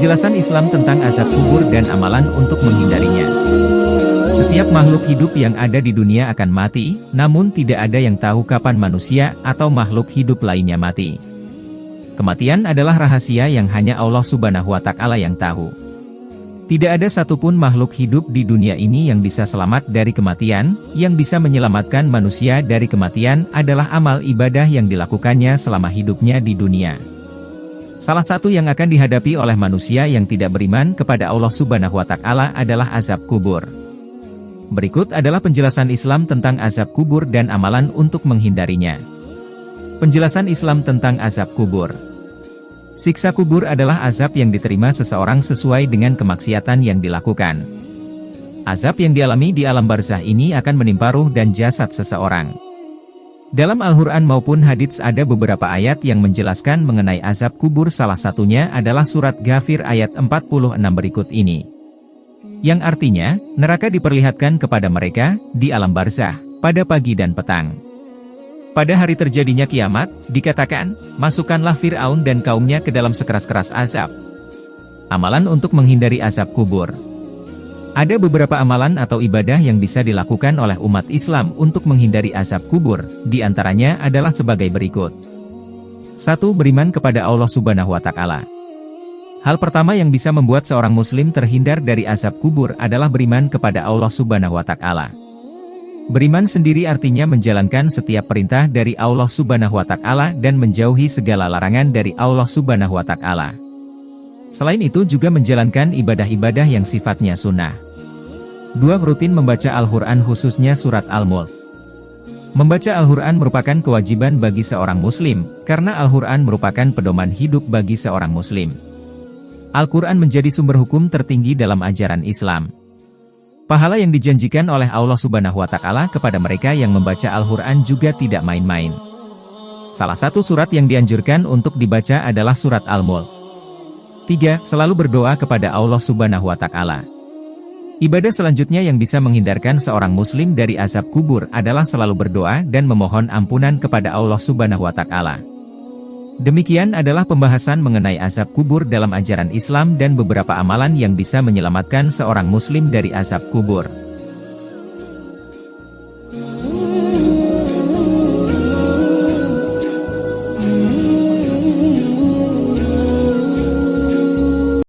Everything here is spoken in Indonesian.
Penjelasan Islam tentang azab kubur dan amalan untuk menghindarinya. Setiap makhluk hidup yang ada di dunia akan mati, namun tidak ada yang tahu kapan manusia atau makhluk hidup lainnya mati. Kematian adalah rahasia yang hanya Allah Subhanahu wa Ta'ala yang tahu. Tidak ada satupun makhluk hidup di dunia ini yang bisa selamat dari kematian. Yang bisa menyelamatkan manusia dari kematian adalah amal ibadah yang dilakukannya selama hidupnya di dunia. Salah satu yang akan dihadapi oleh manusia yang tidak beriman kepada Allah Subhanahu wa Ta'ala adalah azab kubur. Berikut adalah penjelasan Islam tentang azab kubur dan amalan untuk menghindarinya. Penjelasan Islam tentang azab kubur. Siksa kubur adalah azab yang diterima seseorang sesuai dengan kemaksiatan yang dilakukan. Azab yang dialami di alam barzah ini akan menimpa ruh dan jasad seseorang. Dalam Al-Quran maupun hadits ada beberapa ayat yang menjelaskan mengenai azab kubur, salah satunya adalah surat Ghafir ayat 46 berikut ini. Yang artinya, neraka diperlihatkan kepada mereka, di alam barzah, pada pagi dan petang. Pada hari terjadinya kiamat, dikatakan, masukkanlah Fir'aun dan kaumnya ke dalam sekeras-keras azab. Amalan untuk menghindari azab kubur. Ada beberapa amalan atau ibadah yang bisa dilakukan oleh umat Islam untuk menghindari azab kubur, di antaranya adalah sebagai berikut. 1. Beriman kepada Allah Subhanahu wa Ta'ala. Hal pertama yang bisa membuat seorang muslim terhindar dari azab kubur adalah beriman kepada Allah Subhanahu wa Ta'ala. Beriman sendiri artinya menjalankan setiap perintah dari Allah Subhanahu wa Ta'ala dan menjauhi segala larangan dari Allah Subhanahu wa Ta'ala. Selain itu juga menjalankan ibadah-ibadah yang sifatnya sunnah. 2. Rutin membaca Al-Quran khususnya surat Al-Mulk. Membaca Al-Quran merupakan kewajiban bagi seorang muslim, karena Al-Quran merupakan pedoman hidup bagi seorang muslim. Al-Quran menjadi sumber hukum tertinggi dalam ajaran Islam. Pahala yang dijanjikan oleh Allah Subhanahu wa Ta'ala kepada mereka yang membaca Al-Quran juga tidak main-main. Salah satu surat yang dianjurkan untuk dibaca adalah surat Al-Mulk. 3. Selalu berdoa kepada Allah Subhanahu wa Ta'ala. Ibadah selanjutnya yang bisa menghindarkan seorang muslim dari azab kubur adalah selalu berdoa dan memohon ampunan kepada Allah Subhanahu wa Ta'ala. Demikian adalah pembahasan mengenai azab kubur dalam ajaran Islam dan beberapa amalan yang bisa menyelamatkan seorang muslim dari azab kubur.